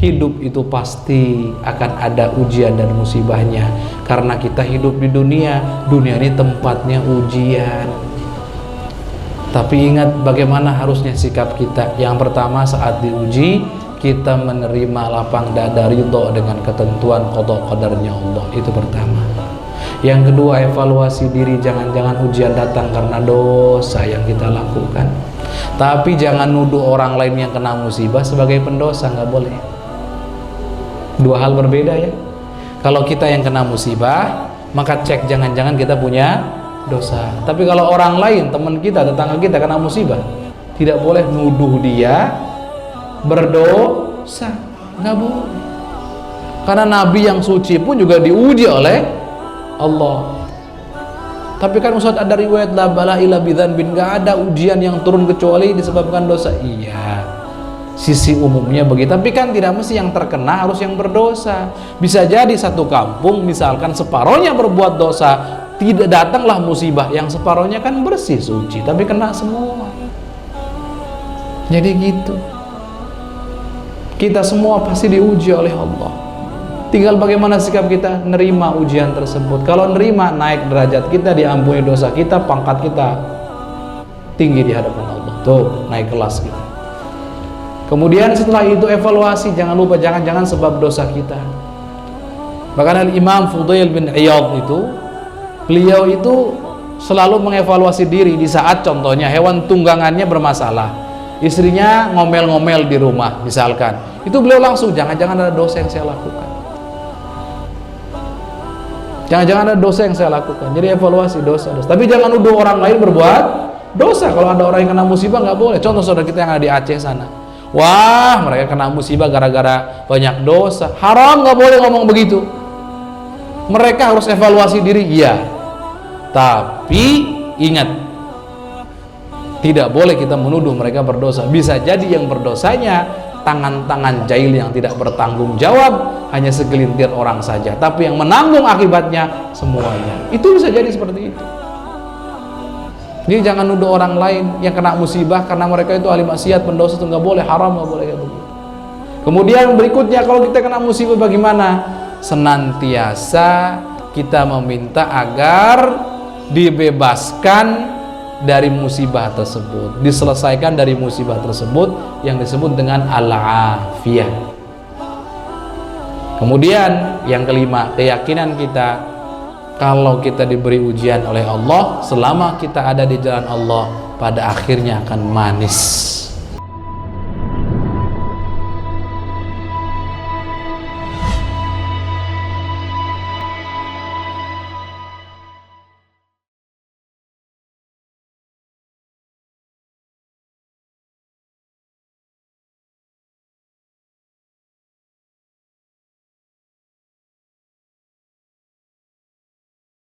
hidup itu pasti akan ada ujian dan musibahnya. Karena kita hidup di dunia, dunia ini tempatnya ujian. Tapi ingat bagaimana harusnya sikap kita. Yang pertama, saat diuji, kita menerima lapang dada ridho dengan ketentuan qada qadarnya Allah. Itu pertama. Yang kedua, evaluasi diri. Jangan-jangan ujian datang karena dosa yang kita lakukan. Tapi jangan nuduh orang lain yang kena musibah sebagai pendosa, nggak boleh. Dua hal berbeda ya. Kalau kita yang kena musibah, maka cek jangan-jangan kita punya dosa. Tapi kalau orang lain, teman kita, tetangga kita kena musibah, tidak boleh nuduh dia berdosa, nggak boleh. Karena Nabi yang suci pun juga diuji oleh Allah. Tapi kan Ustaz, ada riwayat la bala illa bidzanbin, nggak ada ujian yang turun kecuali disebabkan dosa. Iya, sisi umumnya begitu. Tapi kan tidak mesti yang terkena harus yang berdosa. Bisa jadi satu kampung misalkan separohnya berbuat dosa, tidak datanglah musibah, yang separohnya kan bersih suci, tapi kena semua. Jadi gitu. Kita semua pasti diuji oleh Allah. Tinggal bagaimana sikap kita nerima ujian tersebut. Kalau nerima, naik derajat kita, diampuni dosa kita, pangkat kita tinggi di hadapan Allah. Tuh, naik kelas kita. Kemudian setelah itu evaluasi. Jangan lupa, jangan-jangan sebab dosa kita. Bahkan Al-Imam Fudail bin Iyad itu, beliau itu selalu mengevaluasi diri di saat contohnya hewan tunggangannya bermasalah, istrinya ngomel-ngomel di rumah misalkan, itu beliau langsung, jangan-jangan ada dosa yang saya lakukan, jangan-jangan ada dosa yang saya lakukan. Jadi evaluasi dosa-dosa. Tapi jangan nuduh orang lain berbuat dosa. Kalau ada orang yang kena musibah nggak boleh. Contoh saudara kita yang ada di Aceh sana, wah mereka kena musibah gara-gara banyak dosa. Haram, nggak boleh ngomong begitu. Mereka harus evaluasi diri, iya. Tapi ingat, tidak boleh kita menuduh mereka berdosa. Bisa jadi yang berdosanya tangan-tangan jahil yang tidak bertanggung jawab, hanya segelintir orang saja, tapi yang menanggung akibatnya semuanya. Itu bisa jadi seperti itu. Jadi jangan nuduh orang lain yang kena musibah karena mereka itu ahli maksiat, pendosa, itu nggak boleh, haram, nggak boleh kayak begitu. Kemudian berikutnya, kalau kita kena musibah bagaimana? Senantiasa kita meminta agar dibebaskan dari musibah tersebut, diselesaikan dari musibah tersebut, yang disebut dengan al-afiyah. Kemudian yang kelima, keyakinan kita kalau kita diberi ujian oleh Allah, selama kita ada di jalan Allah, pada akhirnya akan manis.